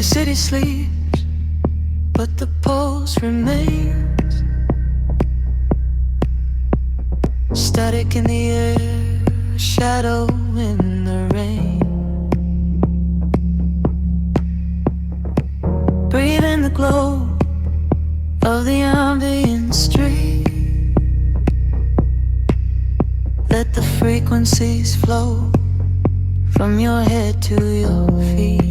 The city sleeps, but the pulse remains. Static in the air, shadow in the rain. Breathe in the glow of the ambient street. Let the frequencies flow from your head to your feet.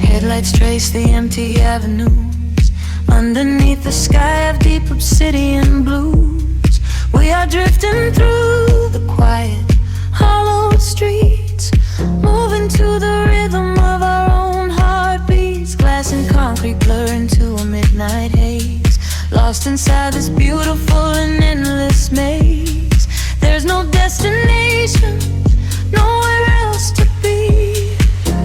Headlights trace the empty avenues underneath the sky of deep obsidian blues. We are drifting through the quiet, hollow streets, moving to the rhythm of our own heartbeats. Glass and concrete blur into a midnight haze, lost inside this beautiful and endless maze. There's no destination, nowhere else to be,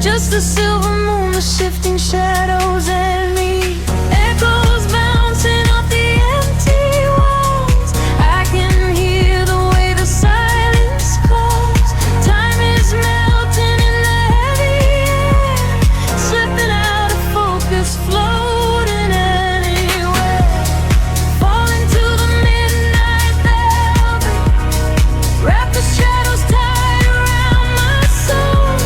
just the silver moon, the shifting shadows and me. Echoes bouncing off the empty walls. I can hear the way the silence calls. Time is melting in the heavy air, slipping out of focus, floating anywhere. Falling to the midnight velvet, wrap the shadows tight around my soul.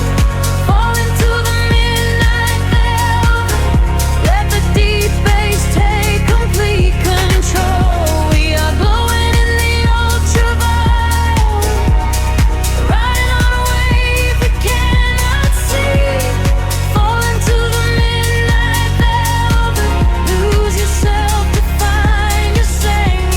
Falling to the midnight velvet, let the deep bass take complete control. We are glowing in the ultraviolet, riding on a wave we cannot see. Falling to the midnight velvet, lose yourself to find your sanctuary.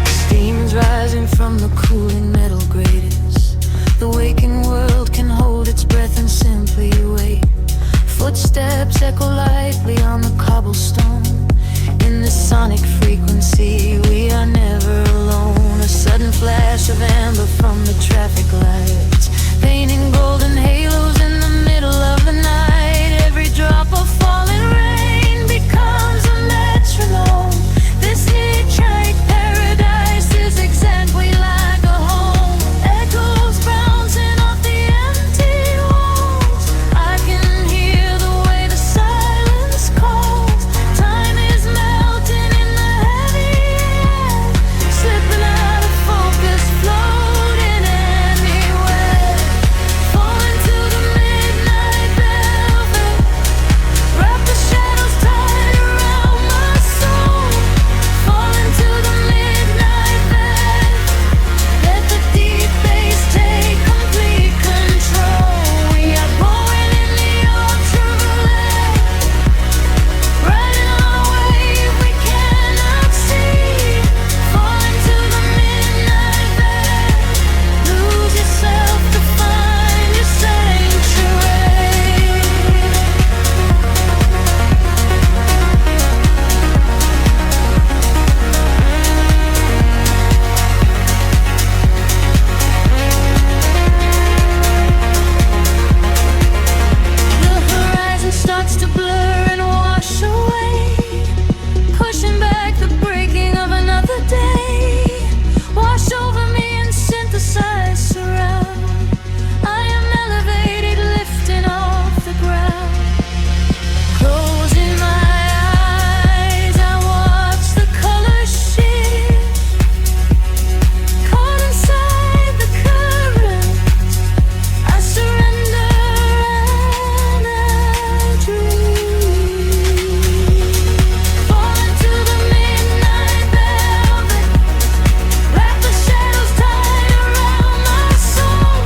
Steam's rising from the cooling metal gratings. The waking world can hold its breath and simply wait. Footsteps echo lightly on the cobblestone. In this sonic frequency, we are never alone. A sudden flash of amber from the traffic lights, painting golden halos in the middle of the night. Every drop of falling rain becomes a metronome. This hitchhike paradise is exactly like a home. Echoes bouncing off the empty walls. I can hear the way the silence calls. Time is melting in the heavy air, slipping out of focus, floating anywhere. Falling to the midnight velvet, wrap the shadows tight around my soul. Falling to the midnight velvet, let the deep bass take complete control. We are going in the ultraviolet, riding on a wave we cannot see. Falling to the midnight velvet, lose yourself to find your sanctuary. The horizon starts to blur and wash away, pushing back the breaking of another day. Wash over me and synthesize surround. I am elevated, lifting off the ground. Closing my eyes, I watch the colors shift, caught inside the current. I surrender and I dream. Falling to the midnight velvet, wrap the shadows tight around my soul.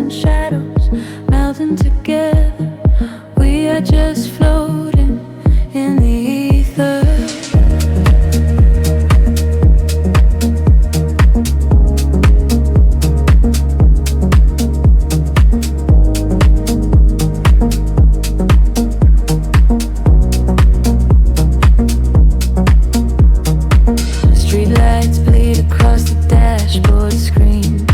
and shadows melting together. We are just floating in the ether. Streetlights bleed across the dashboard screen,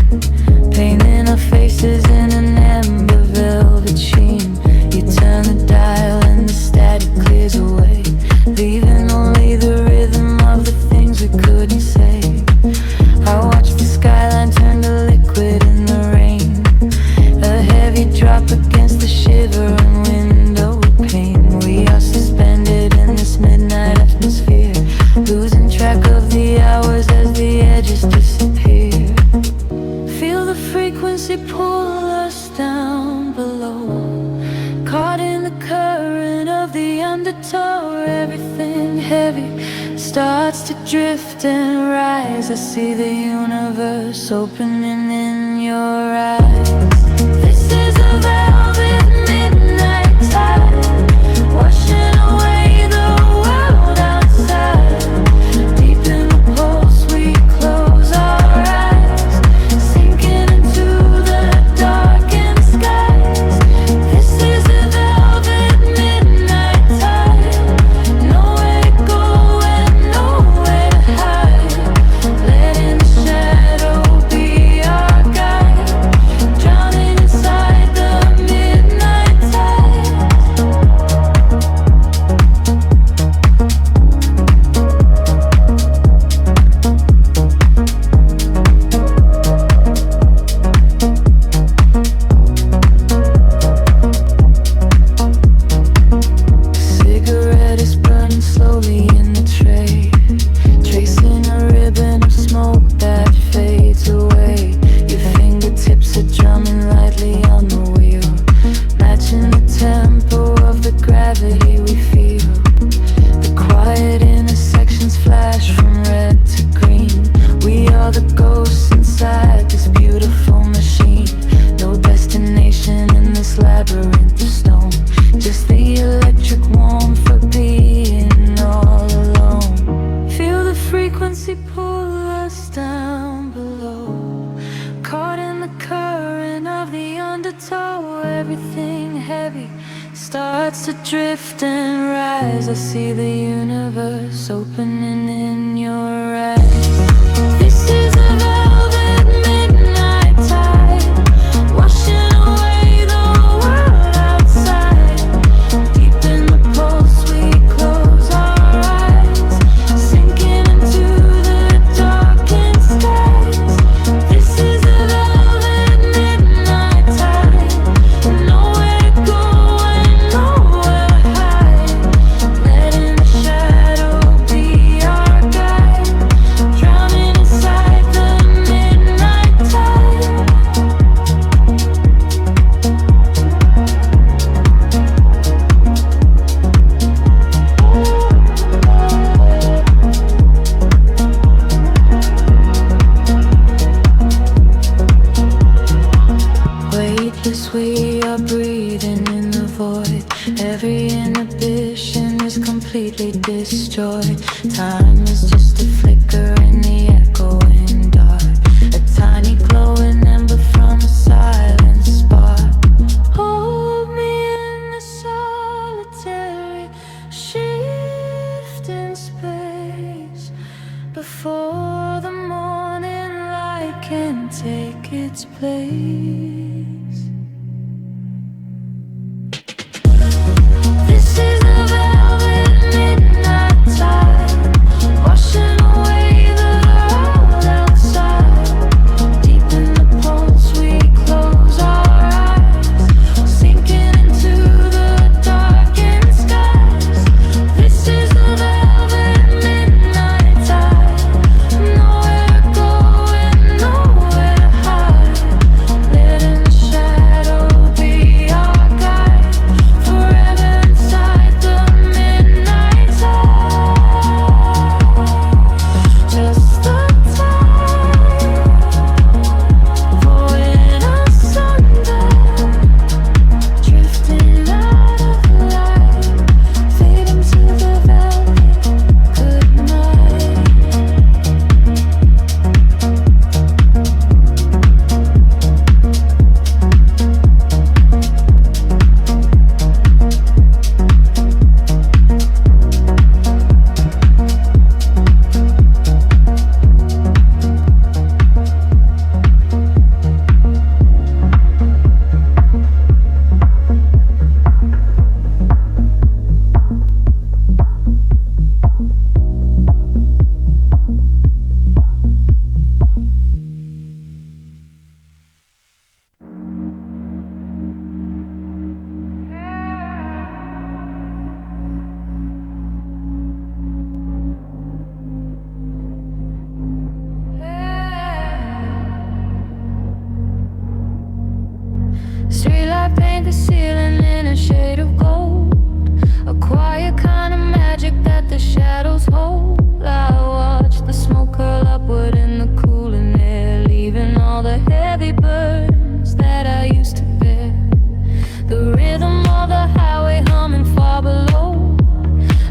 painting our faces in an amber velvet sheen. You turn the dial and the static clears away, leaving only the rhythm of the things we couldn't say. I watch the skyline turn to liquid in the rain, a heavy drop against the shivering window pane. We are suspended in this midnight atmosphere, losing track of the hours as the edges disappear. Feel the frequency pull us down below, caught in the current of the undertow. Everything heavy starts to drift and rise. I see the universe opening in your eyes. This is a velvet midnight tide, washing away the world outside. Deep in the pulse we close our eyes, sinking into the darkened skies. This is a velvet midnight tide, nowhere to go and nowhere to hide. Letting the shadow be our guide, drowning inside the midnight tide. Cigarette is burning slowly in the tray, tracing a ribbon of smoke that fades away. Your fingertips are drumming lightly on the wheel, matching the tempo of the gravity we feel. The quiet intersections flash from red to green. We are the ghosts inside this beautiful machine. No destination in this labyrinth of stone, just the electric warmth of being all alone. Feel the frequency pull us down below, caught in the current of the undertow. Everything heavy starts to drift and rise. I see the universe opening in your eyes. This is a velvet midnight tide, washing away the world outside. Deep in the pulse we close our eyes, sinking into the darkened skies. This is a velvet midnight tide, nowhere to go and nowhere to hide. Letting the shadow be our guide, drowning inside the midnight tide. Weightless we are breathing in the void, every inhibition is completely destroyed. Time is just a flicker in the echoing dark, a tiny glowing ember from a silent spark. Hold me in the solitary shifting space, before the morning light can take its place. This is a velvet midnight tide, washing away the world paint the ceiling in a shade of gold, a quiet kind of magic that the shadows hold. I watch the smoke curl upward in the cooling air, leaving all the heavy burdens that I used to bear. The rhythm of the highway humming far below,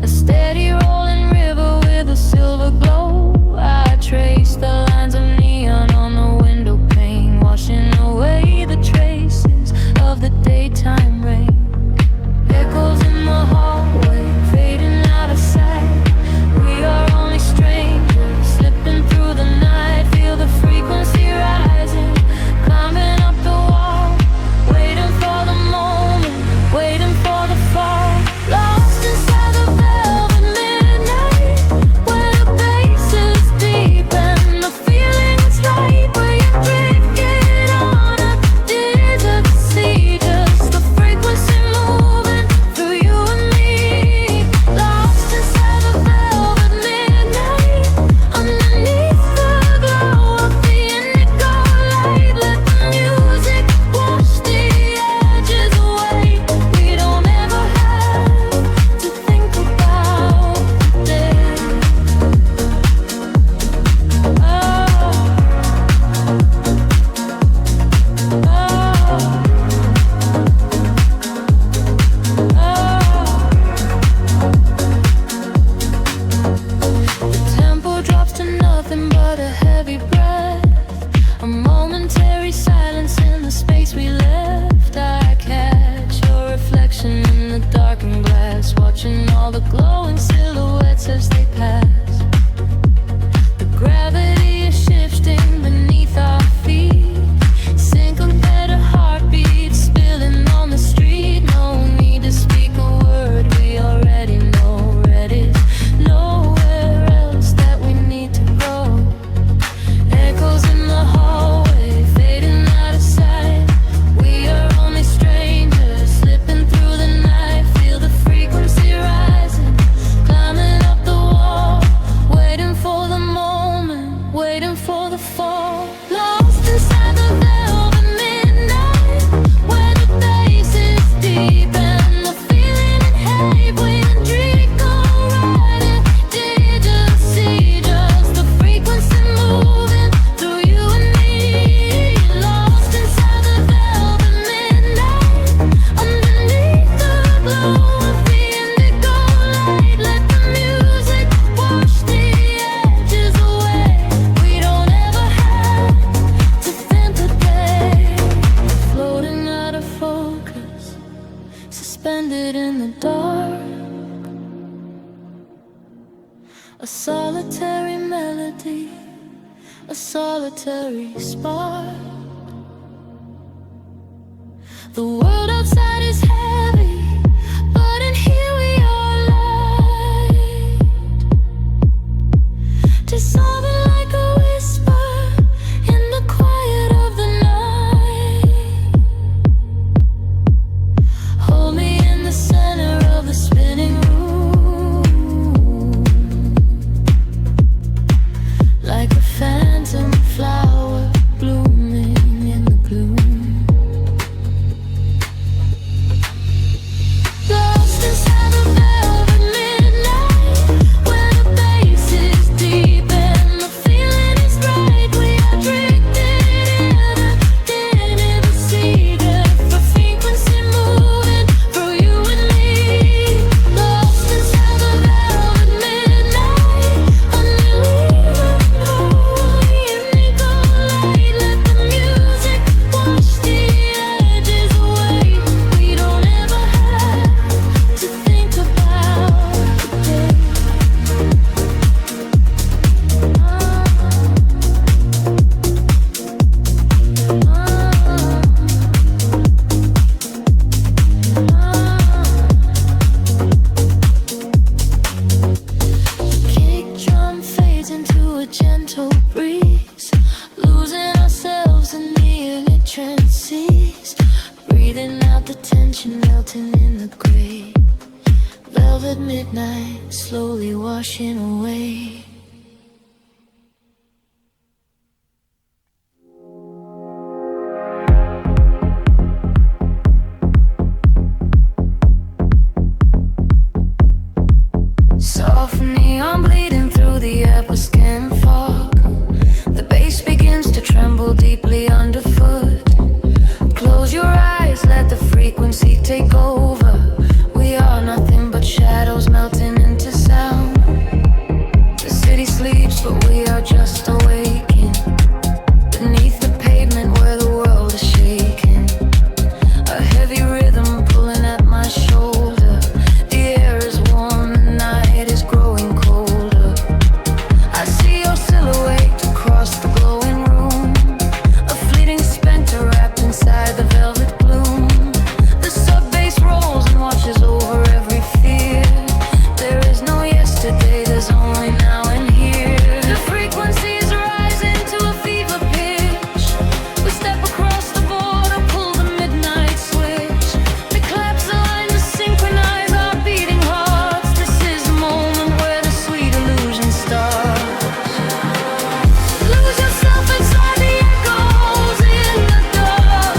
a steady rolling river with a silver glow. I trace the lines of neon on the window pane, washing away the traces of the daytime rain. Echoes in the hallway, fading out of sight. We are only strangers, slipping through the night. Feel the frequency rising, climbing up the wall, waiting for the moment, waiting for the fall. Lost inside the velvet midnight, where the bass is deep and the feeling is right. Where you drifted on a desert sea, just the frequency moving through you and me. Lost inside the velvet midnight, underneath the glow of the indigo light. Let the music wash the edges away. We don't ever have to think about the day. The tempo drops to nothing but a heavy breath, a momentary silence in the space we left. I catch your reflection in the darkened glass, watching all the glowing silhouettes as they pass. The gravity is shifting beneath our feet, syncopated heartbeats spilling on the street. No need to speak a word, we already know. Red is nowhere else that we need to go. Echoes in the hallway, fading out of sight. We are only strangers, slipping through the night. Feel the frequency rising, climbing up the wall, waiting for the moment, waiting for the fall. Lost inside the velvet midnight, where the bass is deep and the feeling in hate. We drink already, did you see just the frequency moving through you and me? Lost inside the velvet midnight, underneath the glow of the indigo light. Let the music wash the edges away. We don't ever have to think the day. Floating out of focus, suspended in the dark, a solitary melody, a solitary spark. The world outside is heavy, but in here we are light, dissolving like a whisper in the quiet of the night. Hold me in the center of the spinning room, like a phantom flower blooming in the gloom. Lost inside the velvet midnight, where the bass is deep and the feeling is right. We are drifting in the sea, the frequency moving through you and me. Lost inside the velvet midnight, underneath the glow of the indigo light. Let the music wash the edges away. We don't ever have to think about the day. Kick drum fades into a gentle breeze, losing ourselves in the electric seas, breathing out the tension, melting in the gray. Velvet midnight, slowly washing away. frequency take over. We are nothing but shadows melting into sound. The city sleeps, but we are just awaking beneath the pavement where the world is shaking. A heavy rhythm pulling at my shoulder. The air is warm, the night is growing colder. I see your silhouette across the glowing room, a fleeting specter wrapped inside the velvet gloom. The sub-bass rolls and washes over every fear. There is no yesterday, there's only now and here. The frequency is rising to a fever pitch. We step across the border, pull the midnight switch. The claps align to synchronize our beating hearts. This is the moment where the sweet illusion starts. Lose yourself inside the echoes in the dark.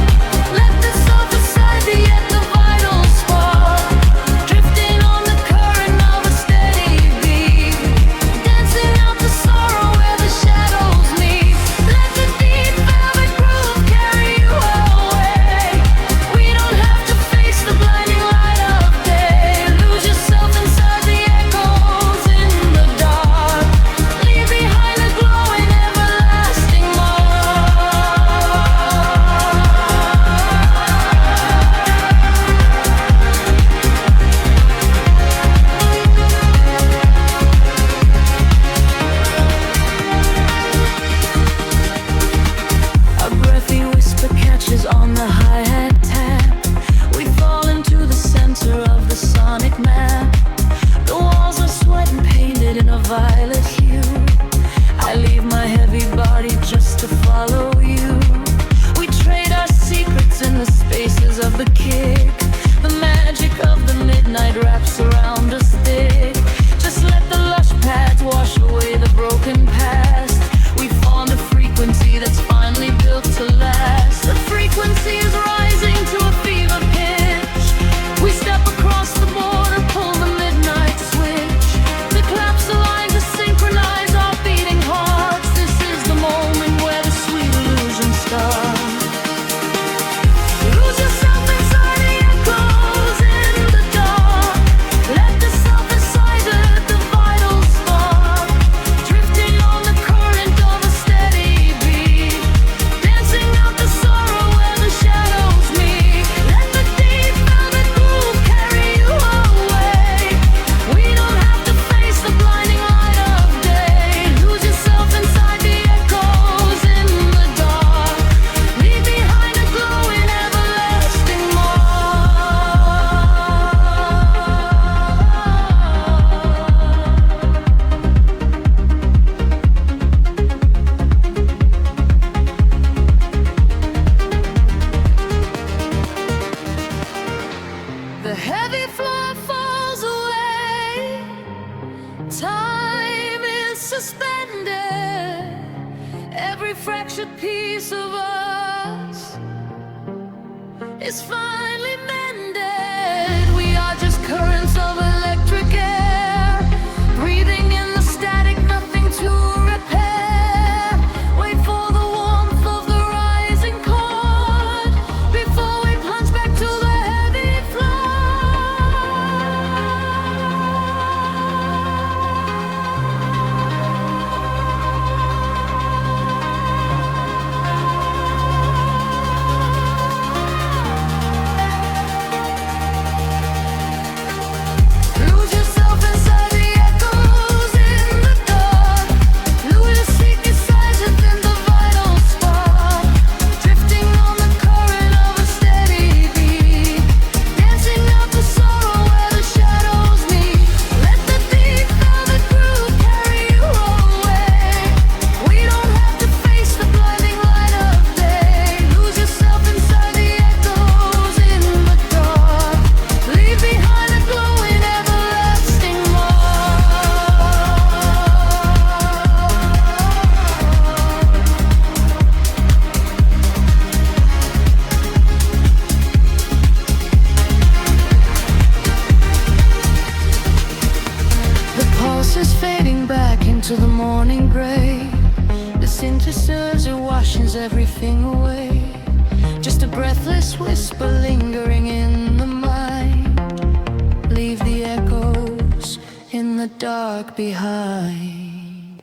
Let the surface side be at the vital spark. Drifting on the current of a steady beat. Dancing out the sorrow where the shadows meet. Let the deep velvet groove carry you away. We don't have to face the blinding light of day. Lose yourself inside the echoes in the dark. Leave behind a glowing everlasting A breathy whisper catches on the hi-hat tap. We fall into the center of the sonic map. The walls are sweat and painted in a violet hue. I leave my heavy body just to follow you. We trade our secrets in the spaces of the kick. The magic of the midnight wraps around us thick. Just let the lush pads wash away the broken past. We found a frequency that's finally built to last. The frequency is rising to a fever pitch. We step across the border, pull the midnight switch. The claps align to synchronize our beating hearts. This is the moment where the sweet illusion starts. Lose yourself inside the echoes in the dark. Let the surface side at the vital spark. Drifting on the current of a steady beat. Dancing out the sorrow where the shadows meet. Let the deep velvet groove carry you away. We don't have to face the blinding light of day. Lose yourself inside the echoes in the dark. Leave behind a glowing everlasting The heavy floor falls away. Time is suspended. Every fractured piece of us is finally mended. We are just currents of electric air, breathing in the static, nothing to repair. Wait for the warmth of the rising chord before we plunge back to the heavy Lose yourself inside the echoes in the dark. Lose your secret sides within the vital spark. Drifting on the current of a steady beat. Dancing out the sorrow where the shadows meet. Let the deep velvet groove carry you away. We don't have to face the blinding light of day. Lose yourself inside the echoes in the dark. Leave behind a glowing everlasting The pulse is fading back into the morning gray. The synthesizer washes everything away. Just a breathless whisper lingering in dark behind.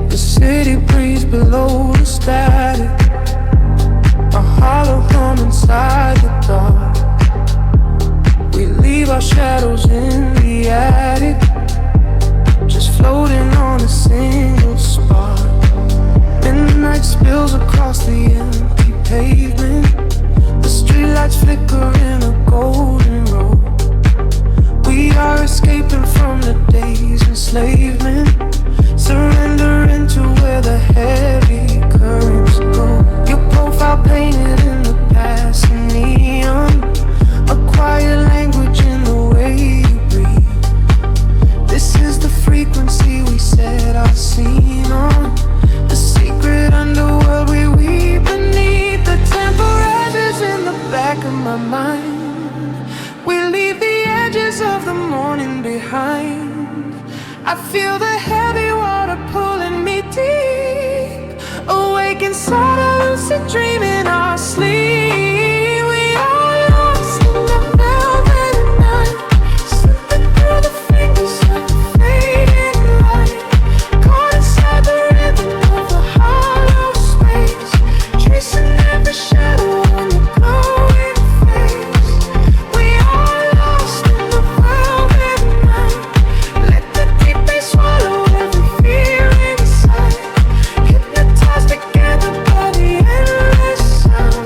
The city breeze below the static, a hollow hum inside the dark. We leave our shadows in the attic, just floating on a single spark. Midnight spills across the empty pavement, the streetlights flicker in a golden row. We are escaping from the day's enslavement, surrendering to where the heavy currents go. Your profile painted in the passing neon, a quiet language in the way you breathe. This is the frequency we set our scene on, the secret underworld we weave beneath. The temperatures in the back of my mind, we leave the edges of the morning behind. I feel the heavy water pulling me deep, awake inside a lucid dream in our sleep. We are lost in the velvet night, slipping through the fingers of the fading light, caught inside the rhythm of the hollow space, tracing every shadow on the glowing face. We are lost in the velvet night, let the deep bass swallow every fear inside, hypnotized together by the endless sound.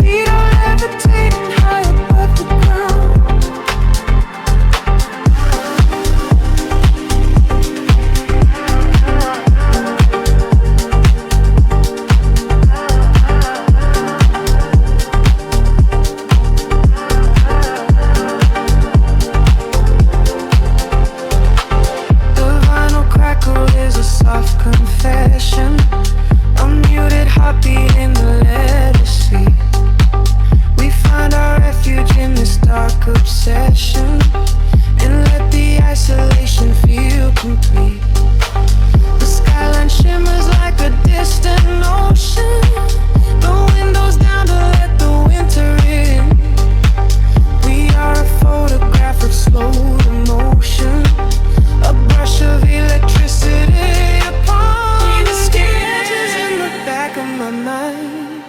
Feet are levitating high above the ground. The vinyl crackle is a soft confession, a muted heartbeat in the legacy. We find our refuge in this dark obsession, and let the isolation feel complete. The skyline shimmers like a distant ocean, the windows down to let the winter in. We are a photograph of slow emotion, a brush of electricity upon the sketches in the back of my mind.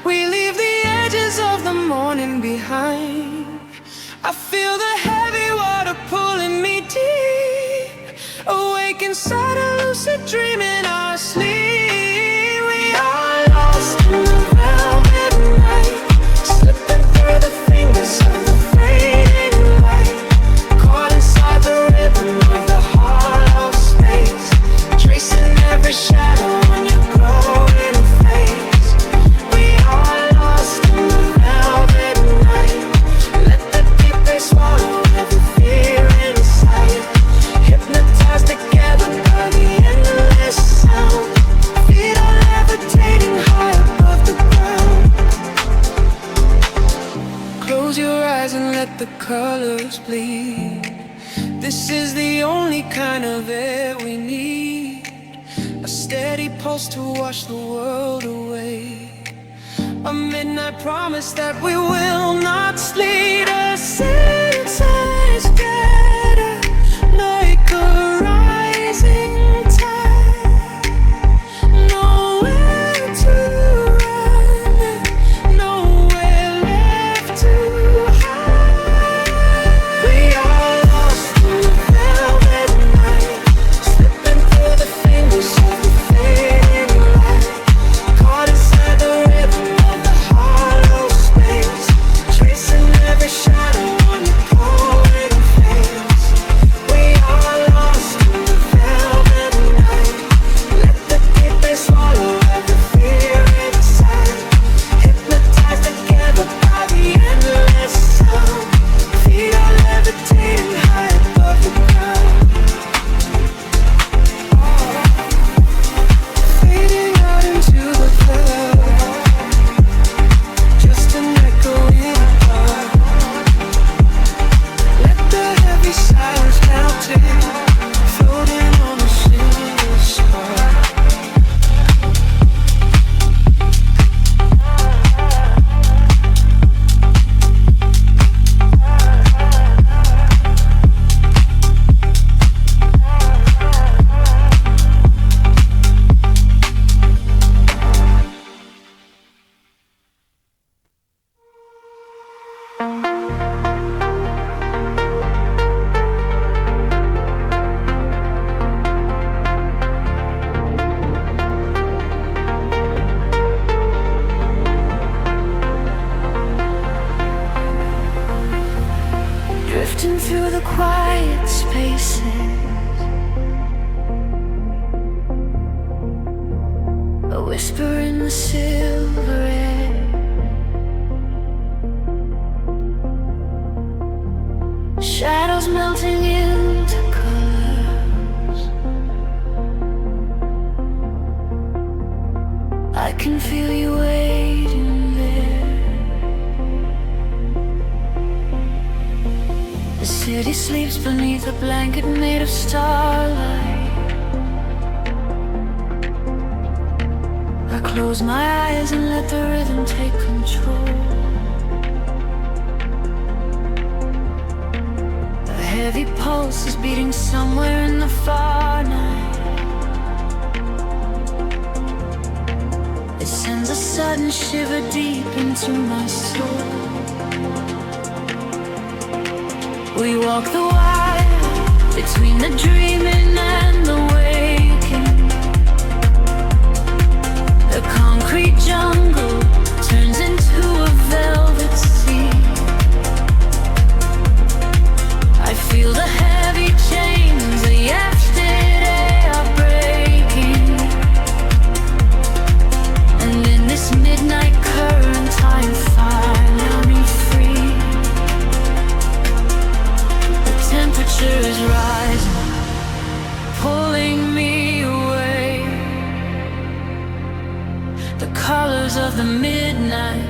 We leave the edges of the morning behind. I feel the heavy water pulling me deep, awake inside a lucid dream in our sleep. We are lost in the velvet night, slipping through the fingers of the fading light, caught inside the rhythm of the hollow space, tracing every shadow on your glowing face. We are lost in the velvet night, let the deep bass swallow every fear inside, hypnotized together by the endless sound. Feet are levitating high above the ground. Close your eyes and let the colors bleed. This is the only kind of air we need, a steady pulse to wash the world away, a midnight promise that we will not sleep. A synths scatter like a rising tide, nowhere to run, nowhere left to hide. We are lost in the velvet night, slipping through the fingers of the fading light, caught inside the rhythm of the hollow space, tracing every shadow on your pole. a whisper in the silver air. Shadows melting into colors. I can feel you waiting there. The city sleeps beneath a blanket made of starlight. I close my eyes and let the rhythm take control. A heavy pulse is beating somewhere in the far night. It sends a sudden shiver deep into my soul. We walk the wire between the dreaming and the waking. The concrete jungle turns into a velvet sea. I feel the heavy chains, the yesterday are breaking. And in this midnight current I am finally free. The temperature is rising, pulling me away. The colors of the midnight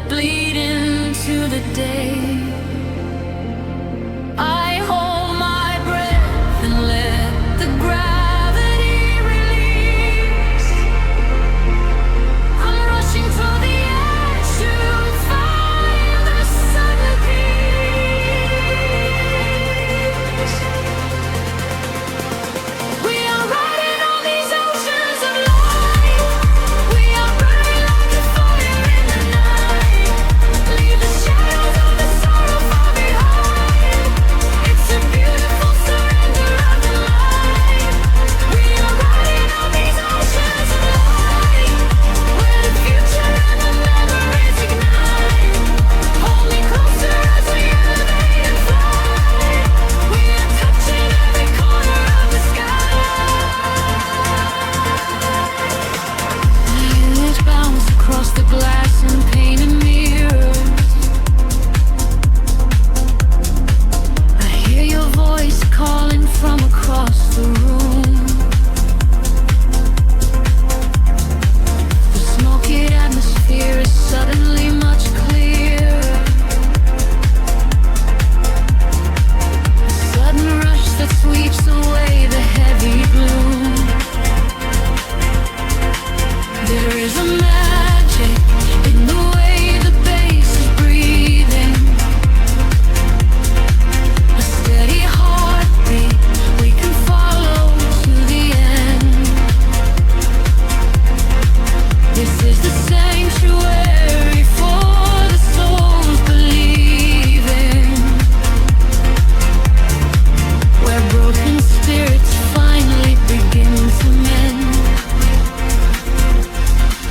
bleed into the day. I hold my breath and let the gravity release. I'm rushing through the edge to find the centerpiece. We are riding on these oceans of light. We are burning like a fire in the night. Leave the shadows of the sorrow far behind. It's a beautiful surrender of the light. We are riding on these oceans of light, where the future and the memories ignite. Hold me closer as we elevate and fly. We are touching every corner of the sky. Eyelids bounce across the glass and painted mirrors. I hear your voice calling from across the room. The smoky atmosphere is suddenly much clearer. A sudden rush that sweeps away the heavy gloom. There is a magic in the way the bass is breathing. A steady heartbeat we can follow to the end. This is the sanctuary for the souls believing, where broken spirits finally begin to mend.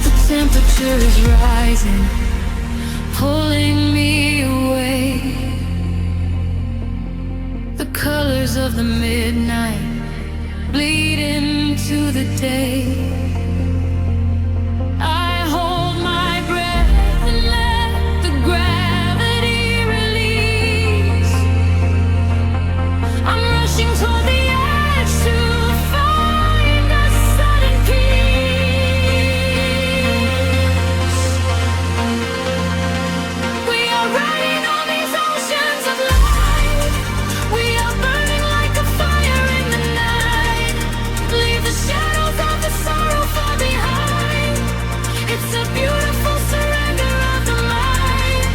The temperature is rising, pulling me away. The colors of the midnight bleed into the day. I hold my breath and let the gravity release. I'm rushing toward the edge to find a sudden peace. We are riding on these oceans of light. We are burning like a fire in the night. Leave the shadows of the sorrow far behind. It's a beautiful surrender of the light.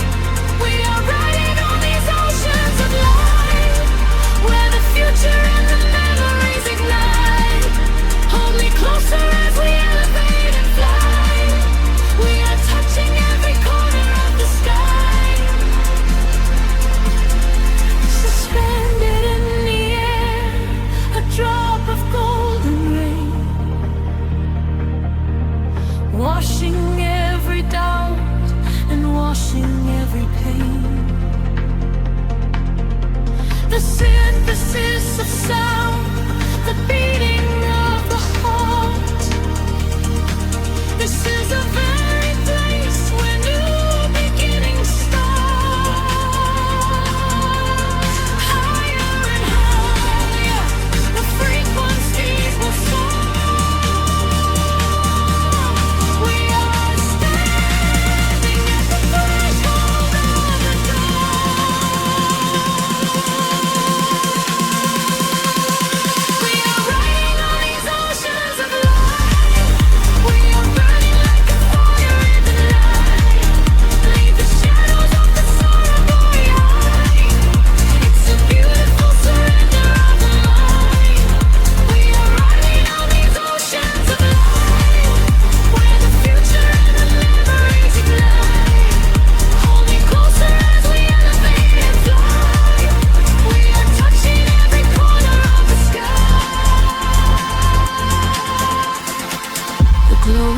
We are riding on these oceans of light, where the future and the memories ignite. Hold me closer as we elevate and fly. We are touching every corner of the sky. Suspended in the air, a drop of golden rain, washing every doubt and washing every pain. The synthesis of sound, the beating of the heart.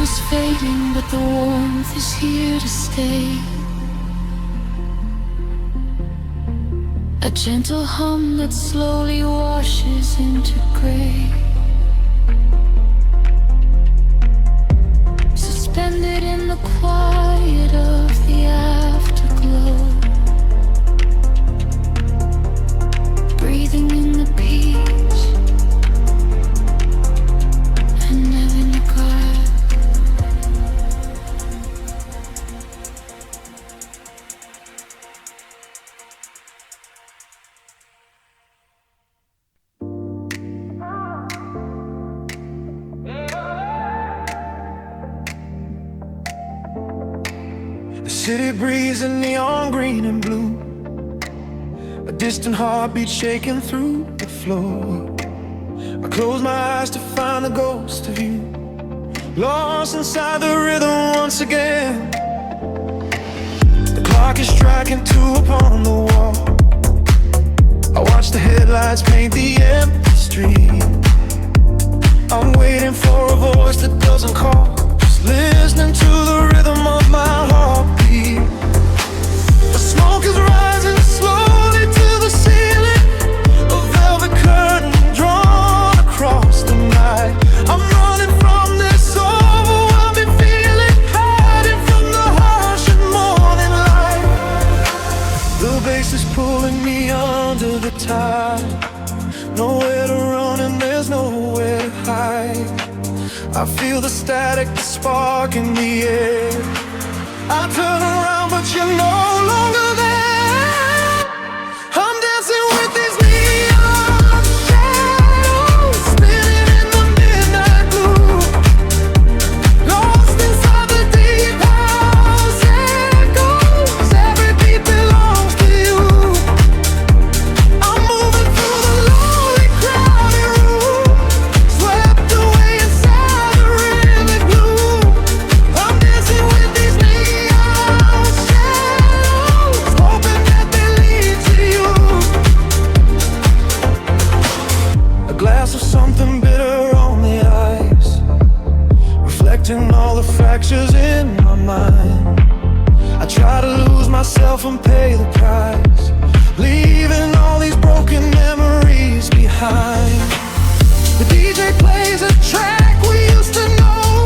is fading, but the warmth is here to stay. A gentle hum that slowly washes into gray. Suspended in the quiet of the afterglow, breathing in the peace and never neglect. The city breeze in neon green and blue, a distant heartbeat shaking through the floor. I close my eyes to find a ghost of you, lost inside the rhythm once again. The clock is striking 2 upon the wall. I watch the headlights paint the empty street. I'm waiting for a voice that doesn't call, just listening to the rhythm of my heartbeat. The smoke is rising slowly to the ceiling, a velvet curtain drawn across the night. I'm running from this overwhelming feeling, hiding from the harsh and morning light. The bass is pulling me under the tide, nowhere to run and there's nowhere to hide. I feel the static, the spark in the air. I turn around but you're no longer there. I'm dancing with these neon shadows, spinning in the midnight blue, lost inside the deep house echoes. Every beat belongs to you. I'm moving through the lonely crowded room, swept away inside the rhythmic blue. I'm dancing with these neon shadows, hoping that they lead to you. A glass of something bitter on the ice, reflecting all the fractures in my mind. I try to lose myself and pay the price, leaving all these broken memories behind. The DJ plays a track we used to know,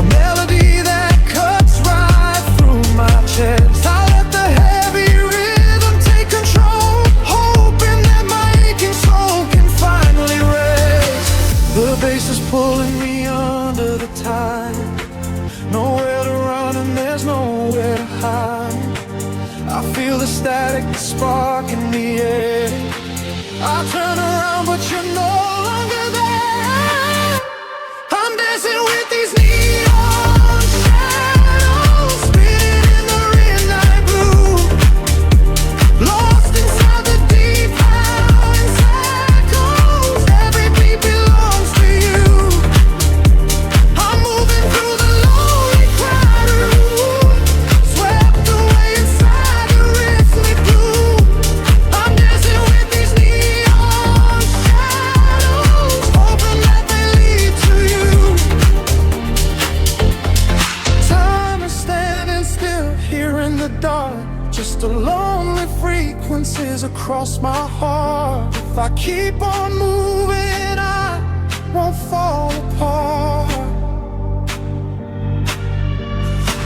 a melody that cuts right through my chest. I let the heavy rhythm take control, hoping that my aching soul can finally rest. The bass is pulling me under the tide, nowhere to run and there's nowhere to hide. I feel the static, the spark in the air. I turn around but you're no longer there. I'm dancing with these neon shadows, spinning in the midnight blue, lost inside the deep house echoes. Every beat belongs to you. I'm moving through the lonely crowded room, swept away inside the rhythmic blue. I'm dancing with these neon shadows, hoping that they lead to you. Time is standing still here in the dark, just a lonely frequencies across my heart. If I keep on moving, I won't fall apart.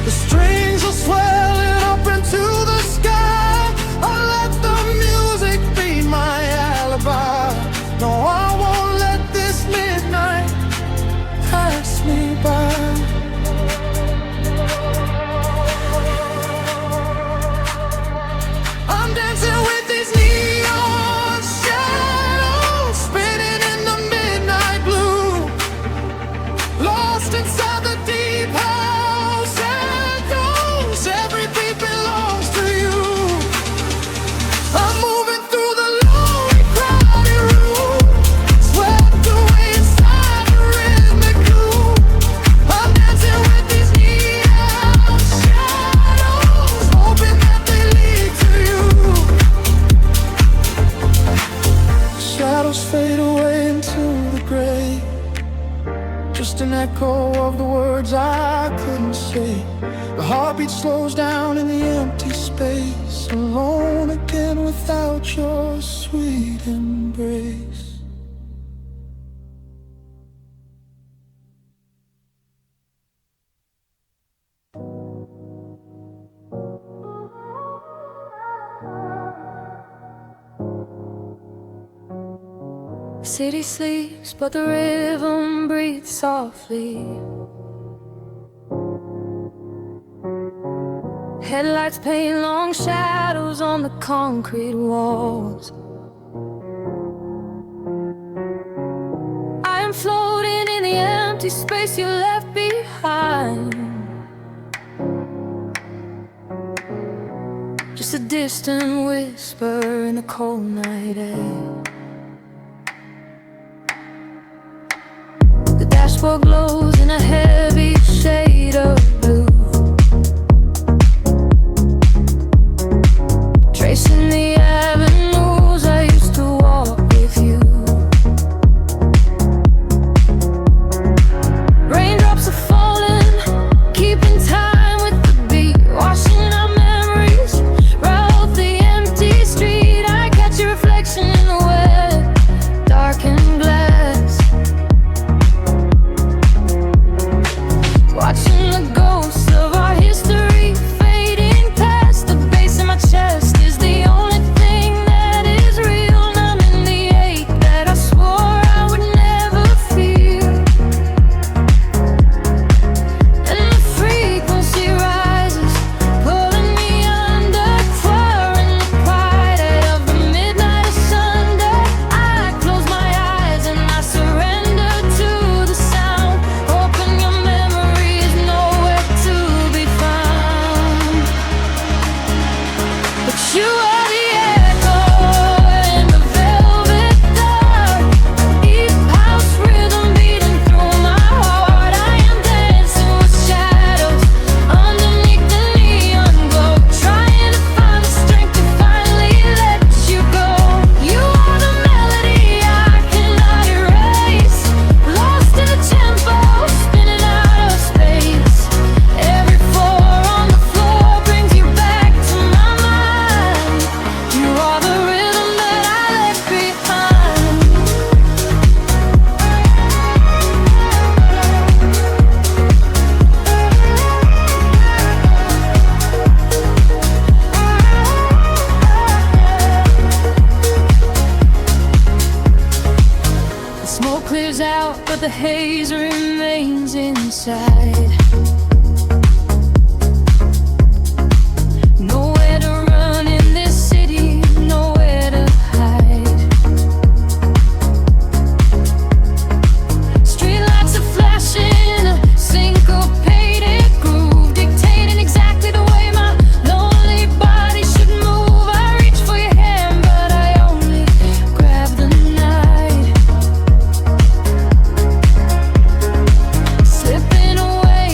The strings are swelling up into the sky. I let the music be my alibi. No, I won't let this midnight pass me by. I'm dancing with these neon shadows, spinning in the midnight blue, lost inside the deep house echoes. Every beat belongs to you. I'm moving through the lonely crowded room, swept away inside the rhythmic blue. I'm dancing with these neon shadows, hoping that they lead to you. Shadows fade away into the gray, just an echo of the words I couldn't say. The heartbeat slows down in the empty space, alone again without your sweet embrace. City sleeps, but the rhythm breathes softly. Headlights paint long shadows on the concrete walls. I am floating in the empty space you left behind. Just a distant whisper in the cold night air. The dashboard glows in a heavy shade of blue, tracing the avenues I used to walk with you. Raindrops are falling, keeping time with the beat, washing our memories right off the empty street. I catch your reflection in the wet, darkened glass, watching the ghosts of our history fading past. The bass in my chest is the only thing that is real, numbing the ache that I swore I would never feel. And the frequency rises, pulling me under, clearing the quiet of the midnight asunder. I close my eyes and I surrender to the sound, hoping your memory is nowhere to be found. But you are the echo in the velvet dark, deep house rhythm beating through my heart. I am dancing with shadows underneath the neon glow, trying to find the strength to finally let you go. You are the melody I cannot erase, lost in the tempo, spinning out of space. Every floor on the floor brings you back to my mind. You are the rhythm that I left behind. The smoke clears out, but the haze remains inside. Nowhere to run in this city, nowhere to hide. Streetlights are flashing, a syncopated groove, dictating exactly the way my lonely body should move. I reach for your hand, but I only grab the night, slipping away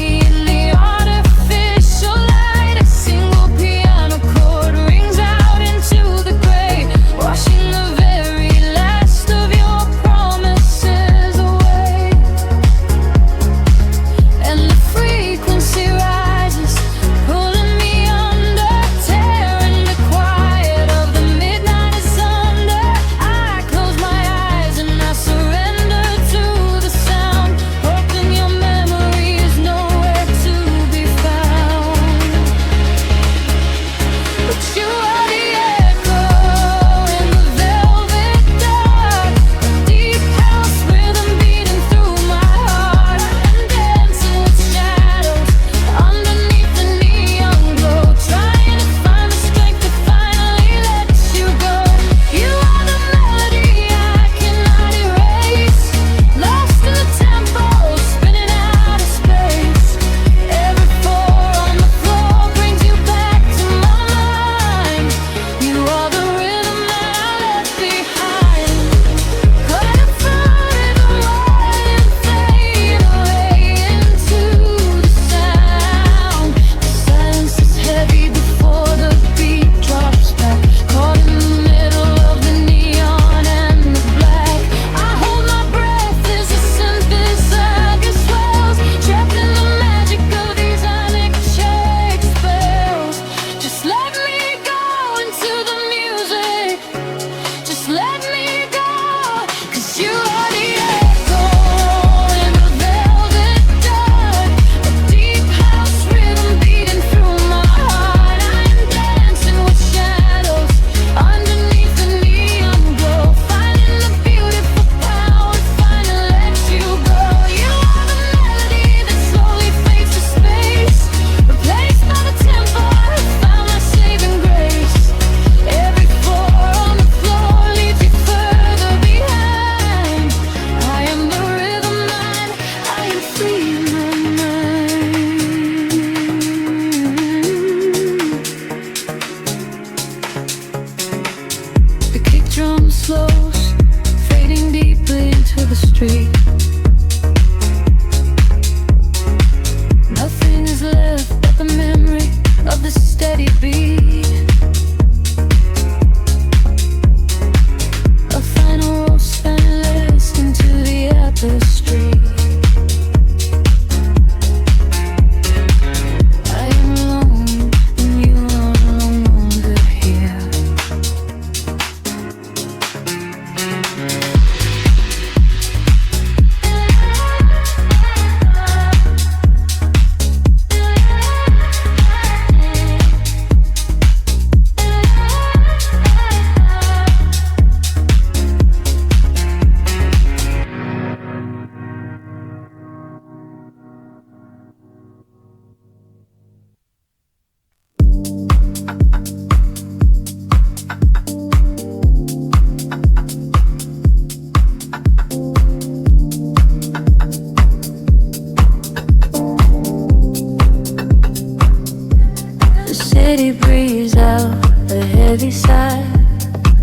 city breeze out the heavy side.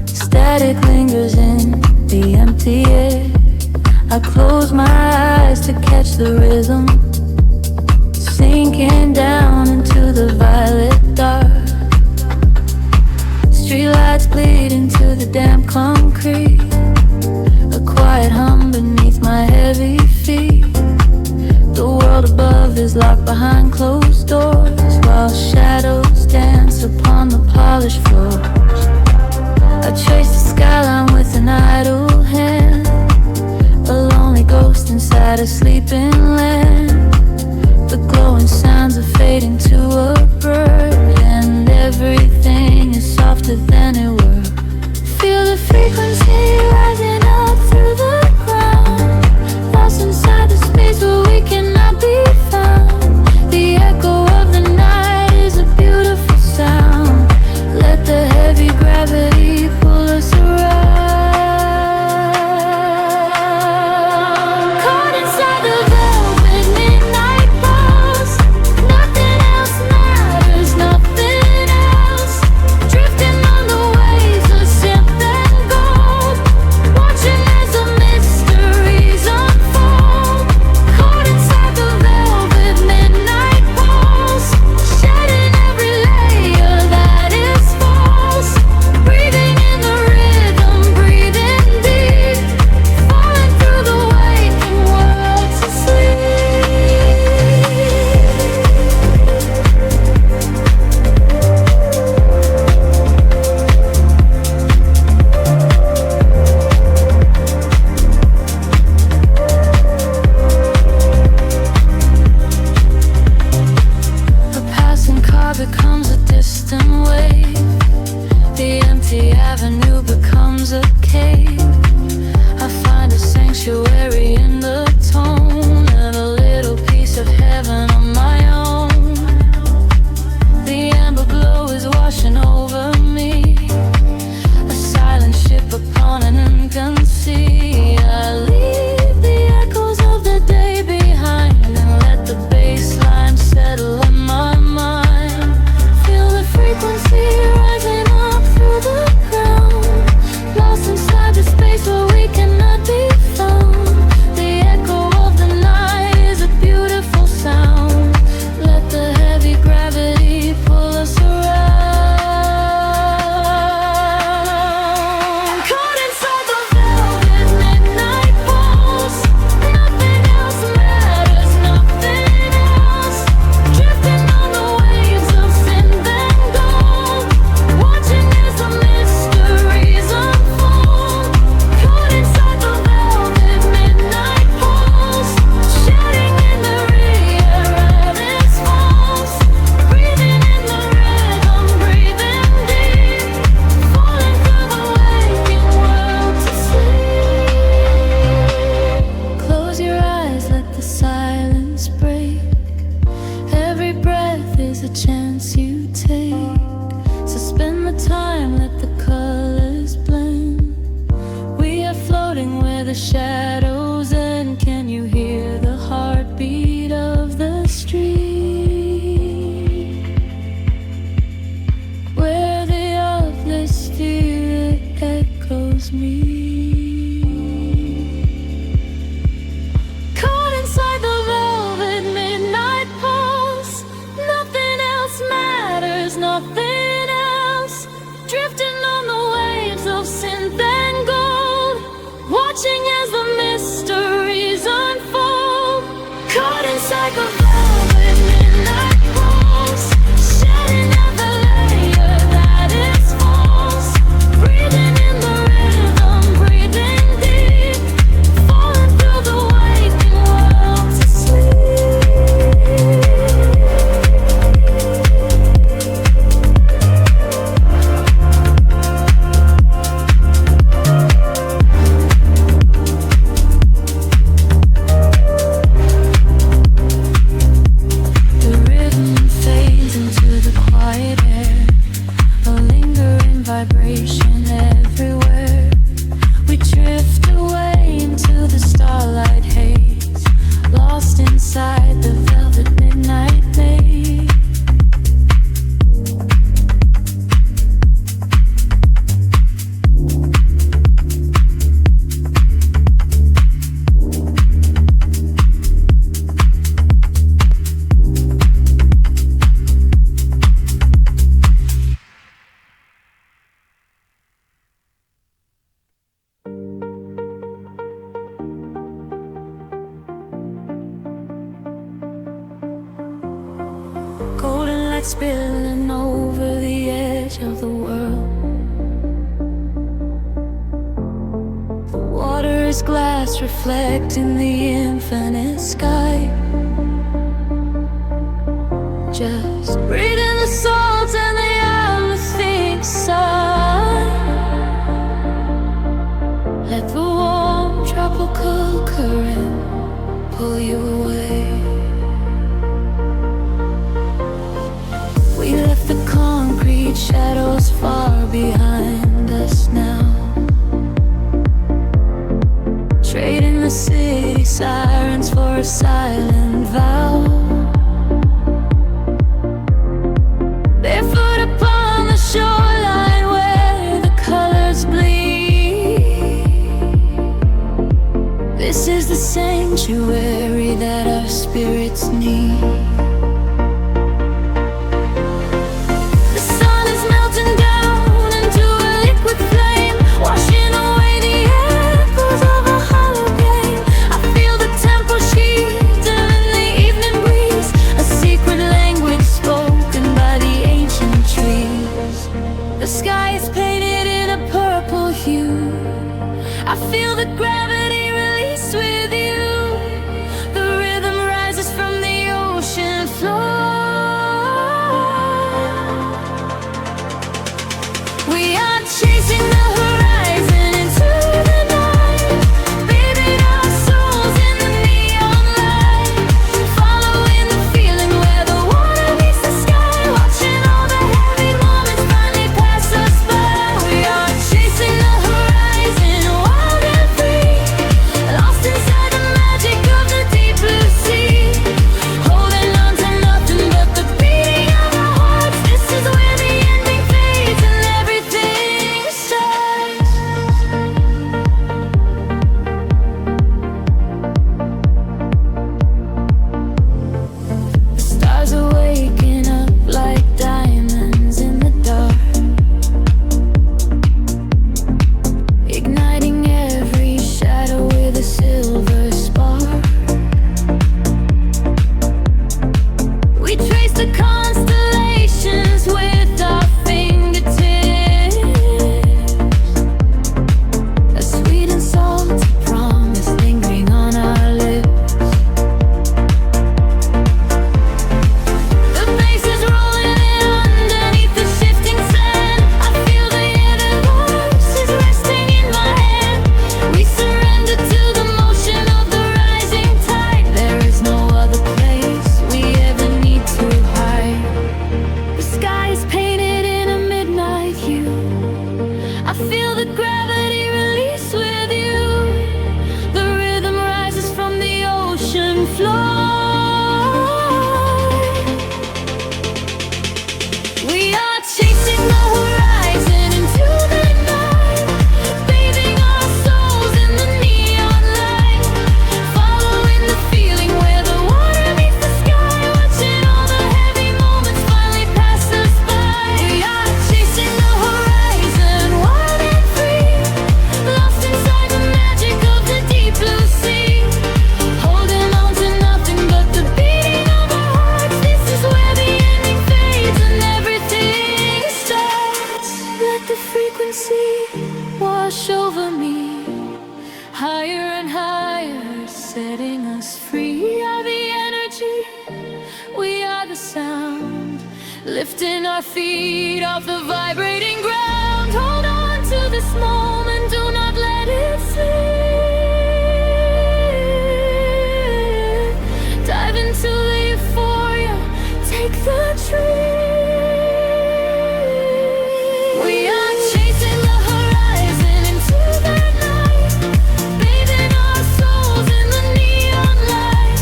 Static lingers in the empty air. I close my eyes to catch the rhythm, sinking down into the violet dark. Streetlights bleed into the damp concrete. A quiet hum beneath my heavy feet. The world above is locked behind closed doors, while shadows dance upon the polished floors. I trace the skyline with an idle hand, a lonely ghost inside a sleeping land. The glowing sounds are fading to a bird, and everything is softer than it were. Feel the frequency rising up through the ground, lost inside the space where we cannot be found. The echo of the night is a beautiful sound. Let the heavy gravity pull us around. Caught inside the velvet midnight bars. Nothing else matters, nothing else. Drifting on the waves of synth and gold, watching as the mysteries unfold. Caught inside the velvet midnight pulse, shedding every layer that is false. Breathing in the rhythm, breathing deep, falling through the waking world to sleep. A passing car becomes a distant wave. The empty avenue becomes a cave. I find a sanctuary in the tone, and a little piece of heaven on my own. The amber glow is washing over me, a silent ship upon an incan sea. I leave the echoes of the day behind and let the bass line settle in my mind. Feel the frequency rising up through the ground, lost inside the space where we cannot be found. The echo of the night is a beautiful sound. Let the heavy gravity pull us around. Caught inside the velvet midnight pulse. Nothing else matters, nothing else. Drifting on the waves of synth and gold, watching as the mysteries unfold. Caught inside the velvet midnight pulse, shedding in the rear at its false. Breathing in the rhythm, breathing deep, falling through the waking world to sleep. Close your eyes, let the silence break. Every breath is a chance you take. Suspend the time, let the colors blend. We are floating where the shadows end. Can you hear the heartbeat of the street? Where the uplifted spirit echoes me. Caught inside the velvet midnight pulse. Nothing else matters, nothing else. Drifting on the waves of synth and gold, watching as the mysteries unfold. Caught inside the velvet midnight pulse, shedding every layer that is false. Breathing in the rhythm, breathing deep, falling through the waking world to sleep. The rhythm fades into the quiet air, a lingering vibration everywhere. We drift away into the starlight haze, lost inside the velvet midnight maze. spilling over the edge of the world. The water is glass reflecting the infinite sky. Just breathing the salt and the everything sigh. Let the warm tropical current pull you away. We left the concrete shadows far behind us now, trading the city sirens for a silent vow. Barefoot upon the shoreline where the colors bleed. This is the sanctuary that our spirits need. The sun is melting down into a liquid flame, washing away the echoes of a hollow game. I feel the temple sheets in the evening breeze, a secret language spoken by the ancient trees. The sky is painted in a purple hue. I feel the gravity release with you. The rhythm rises from the ocean floor. We are chasing the horizon into the night, bathing our souls in the neon light, following the feeling where the water meets the sky, watching all the heavy moments finally pass us by. We are chasing the horizon, wild and free, lost inside the magic of the deep blue sea, holding on to nothing but the beating of our hearts. This is where the ending fades and everything starts. The stars are waking up like diamonds in the dark, igniting every shadow with a silver spark. We trace the constellations with our fingertips, a sweet and salty promise lingering on our lips. The bass is rolling in underneath the shifting sand. I feel the universe is resting in my hand. We surrender to the motion of the rising tide. There is no other place we ever need to hide. The sky is painted in a midnight hue. I feel the gravity release with you. The rhythm rises from the ocean floor. We are chasing the horizon into the night, bathing our souls in the neon light, following the feeling where the water meets the sky, watching all the heavy moments finally pass us by. We are chasing the horizon, wild and free, lost inside the magic of the deep blue sea, holding on to nothing but the beating of our hearts. This is where the ending fades and everything starts. Let the frequency wash over me, higher and higher, setting us free. We are the energy, we are the sound, lifting our feet off the vibrating ground. Hold on to this moment, do not let it slip. Dive into the euphoria, take the trip. We are chasing the horizon into the night, bathing our souls in the neon light,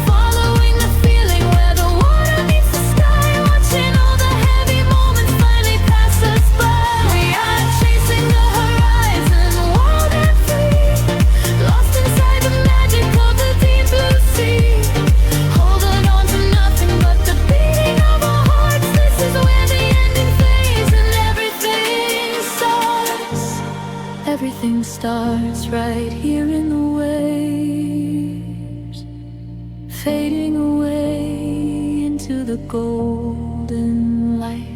following the feeling where the water meets the sky, watching all the heavy moments finally pass us by. We are chasing the horizon, wild and free, lost inside the magic of the deep blue sea, holding on to nothing but the beating of our hearts. This is where the ending fades and everything starts. Everything starts right here in the waves, fading away into the gold. golden light.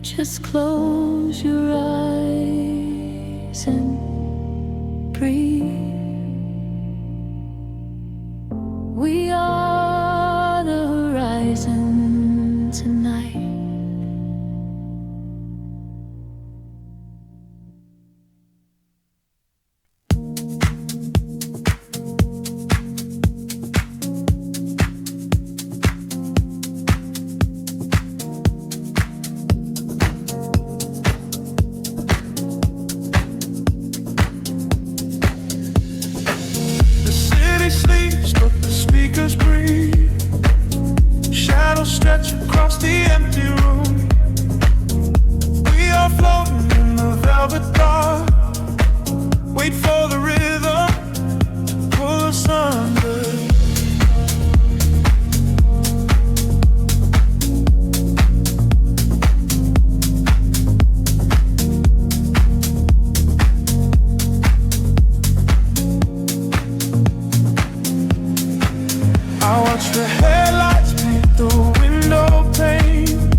Just close your eyes and breathe. We are the horizon tonight. Stretch across the empty room. We are floating in the velvet dark. Wait for the rhythm to pull us under. I watch the headlights paint the window pane,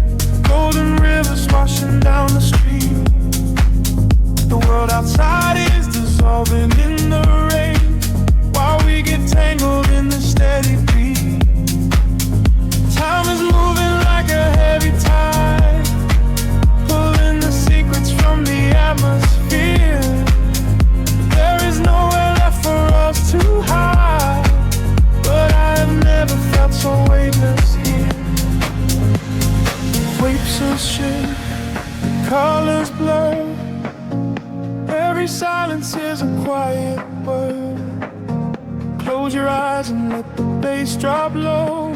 golden rivers washing down the street. The world outside is dissolving in the rain, while we get tangled in the steady beat. Time is moving like a heavy tide, pulling the secrets from the atmosphere. There is nowhere left for us to hide, but I have never felt so weightless here. Waves of shit, colors blur. Every silence is a quiet word. Close your eyes and let the bass drop low.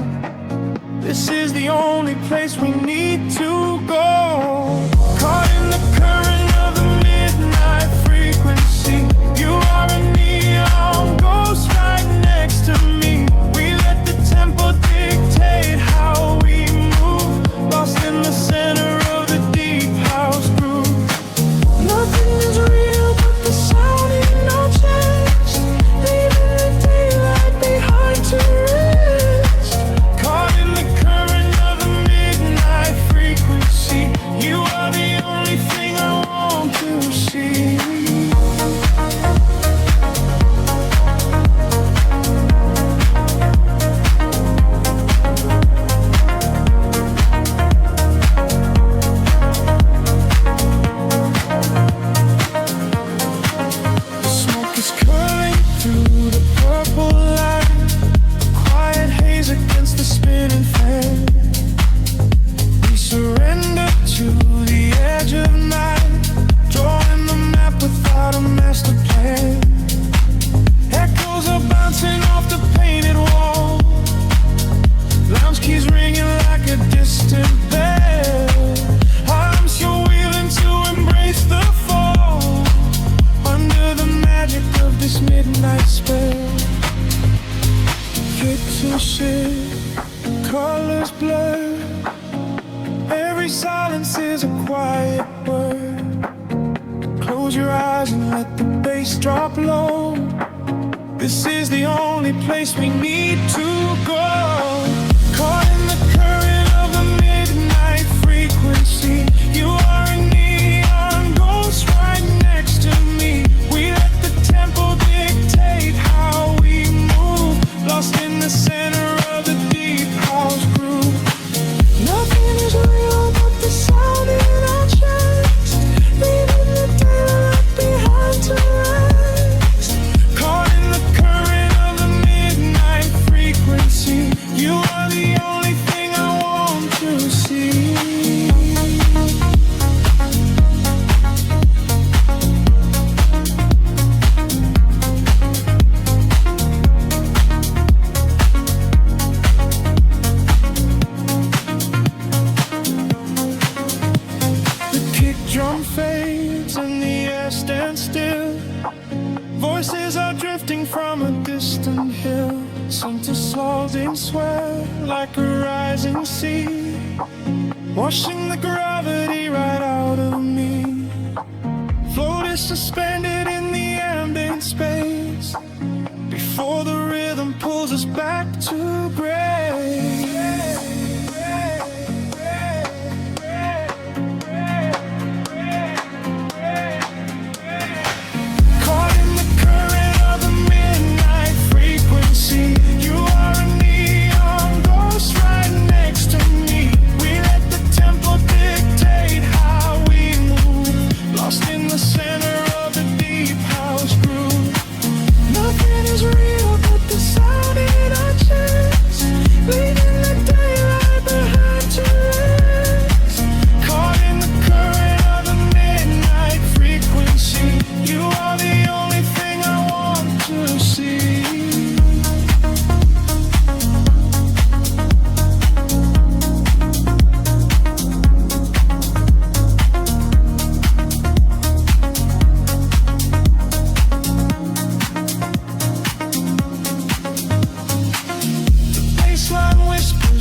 This is the only place we need to go. Caught in the current of the midnight frequency. You are a neon ghost right next to me. We let the tempo dictate how we move, lost in the center of the deep house groove. Nothing is real but the sound in our chest, leaving the daylight behind to rest. Caught in the current of the midnight frequency. You are the only thing I want to see. Smoke is curling through the purple light, a quiet haze against the spinning fan. We surrender to the edge of night, drawing the map without a master plan. Echoes are bouncing off the painted wall, lounge keys ringing like a distant bell. I'm still willing to embrace the fall, under the magic of this midnight spell. Pixel shit, colors blur. Every silence is a quiet word. Close your eyes and let the bass drop low. This is the only place we need to go. Caught in the current of the midnight frequency. You are a neon ghost right next to me. We let the tempo dictate how we move, lost in the center of the deep house groove. Nothing is real but the sound in our chest, leaving the daylight behind to rest. Caught in the current of the midnight frequency. You are the only thing I want to see. The kick drum fades and the air stands still. Voices are drifting from a distant hill. Some to salt and sweat like a rising sea, washing the gravity right out of me. Float is suspended in the ambient space, before the rhythm pulls us back to grace.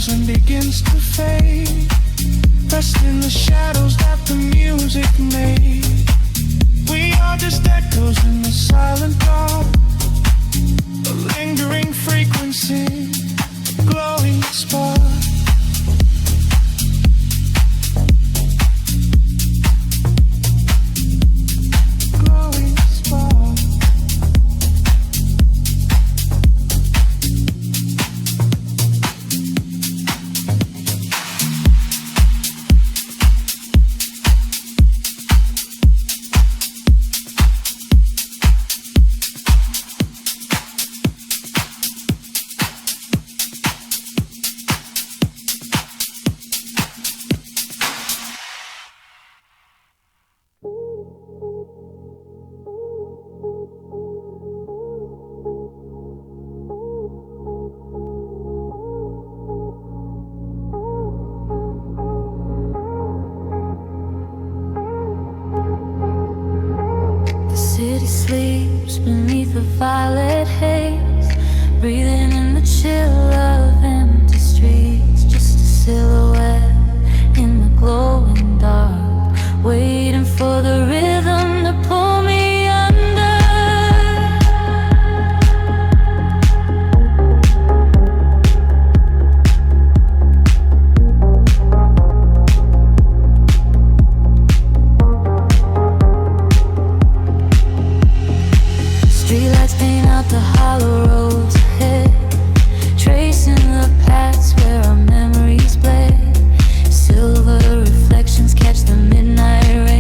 echoes and begins to fade. Rest in the shadows that the music made. We are just echoes in the silent dark, a lingering frequency, a glowing spark. Glowing spark. City sleeps beneath the violet haze, breathing in the chill of empty streets. Just a silhouette in the glowing dark, waiting for the rhythm to pull me under. Streetlights paint out the hollow roads ahead, tracing the paths where our memories bled. Silver reflections catch the midnight rain.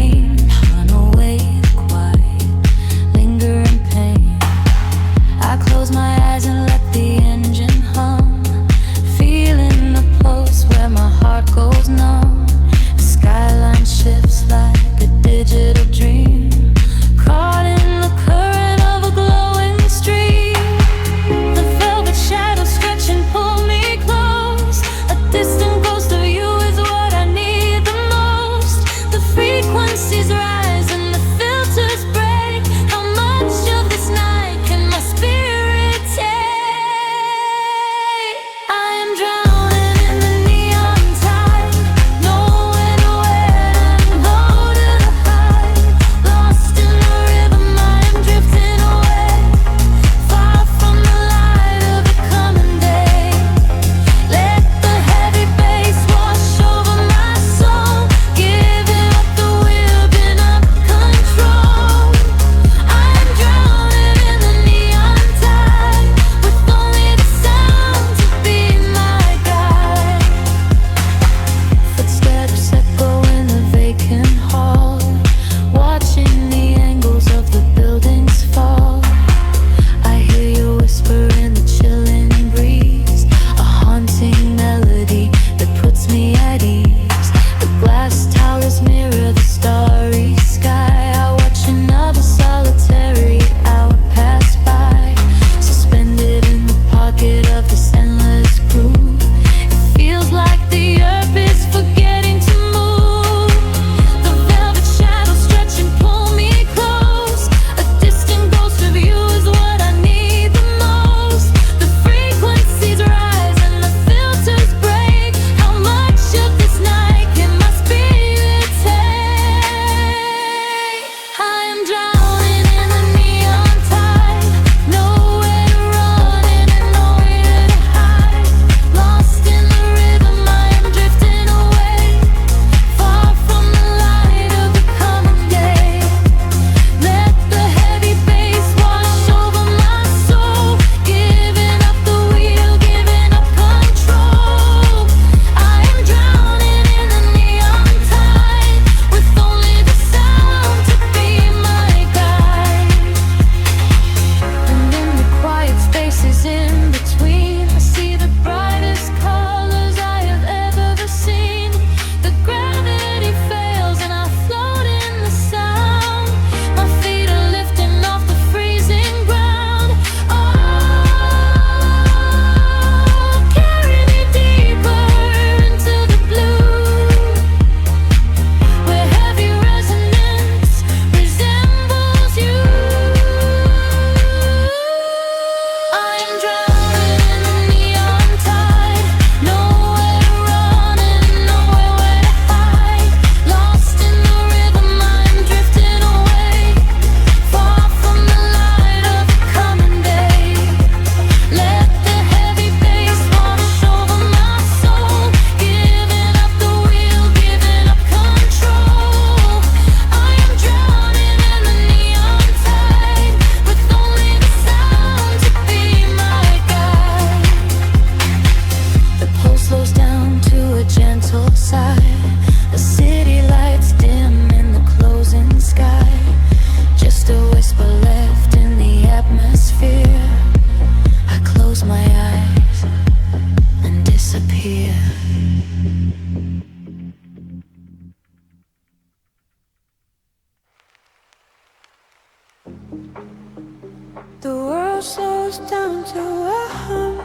slows down to a hum.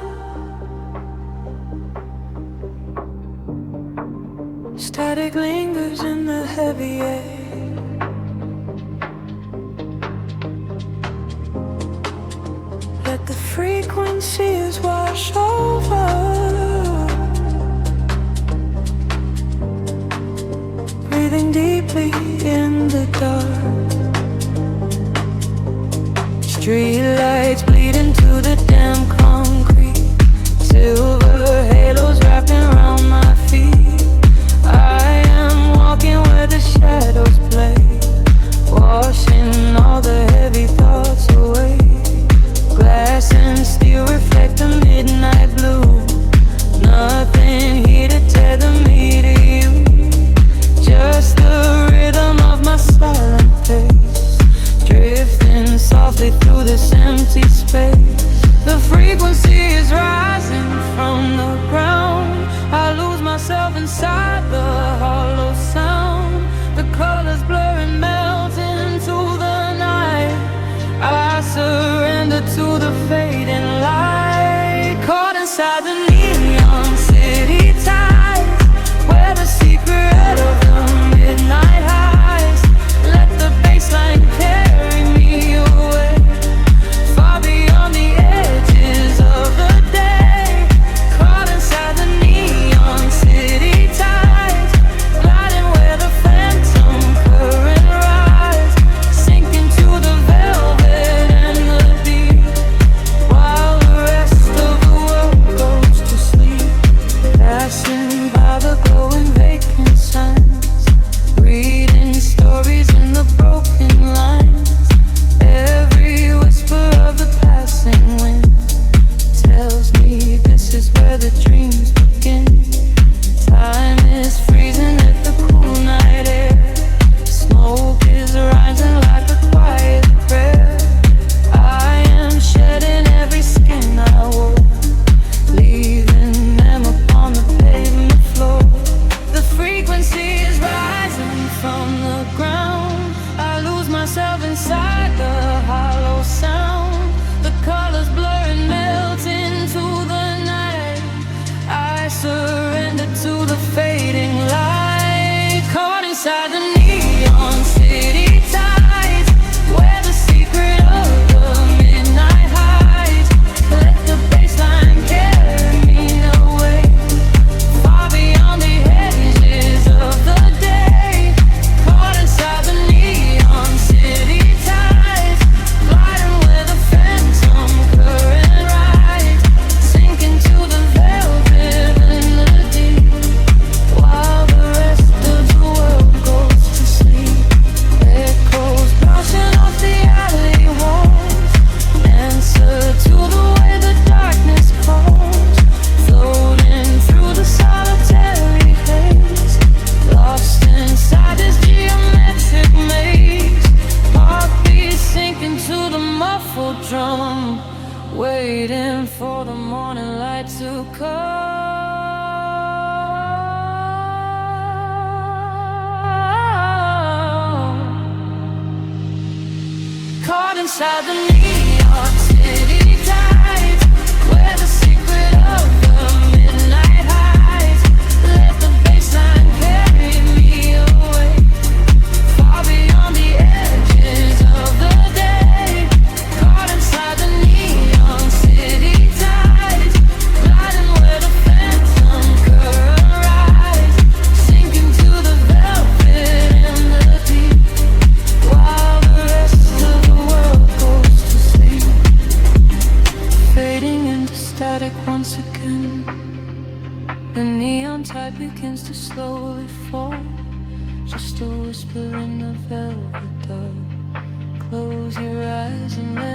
Static lingers in the heavy air. Let the frequencies wash over, breathing deeply in the dark. Street lights bleed into the damn concrete. Silver halos wrapping around my feet. I am walking where the shadows play, washing all the heavy thoughts away. Glass and steel reflect the midnight blue. Nothing here to tether me to you, just the rhythm of my silent pace, drifting softly through this empty space. The frequency is rising from the ground. I lose myself inside the hollow sound. The colors blur and melt into the night. I surrender to the fading light. Caught inside the neon city tides, where the secret of the midnight highs. Let the bassline carry me away, far beyond the edges of the day. Caught inside the neon city tides, gliding where the phantom current rise, sinking to the velvet and the deep, while the rest of the world goes to sleep. Passing by the glowing vacant signs, reading stories in the broken lines. Every whisper of the passing wind tells me this is where the dreams begin. Time is freezing at the cool night air. Smoke is rising like a quiet prayer. I am shedding every skin I wore, leaving them upon the pavement floor. The frequency is rising from the ground. I lose myself inside the hollow sound. The colors blur and melt into the night. I surrender to the fading light. Caught inside the neon city tides, where the secret of the midnight hides. Let the bassline carry me away, far beyond the edges of the day. Caught inside the neon city tides, gliding where the phantom current rides, sinking to the velvet and the deep, while the rest of the world goes to sleep. Echoes bouncing off the alley walls, answer to the way the darkness calls, floating through the solitary haze, lost inside this geometric maze. Heartbeats sinking to the muffled drum, waiting for the morning light to come. Caught inside the neon city tides, where the secret of the midnight hides. Let the bassline carry me away, far beyond the edges of the day. Caught inside the neon city tides, gliding where the phantom current rise, sinking to the velvet and the deep, while the rest of the world goes to sleep. Fading into static once again, the neon tide begins to slowly fall. Just a whisper in the velvet dark. Close your eyes and let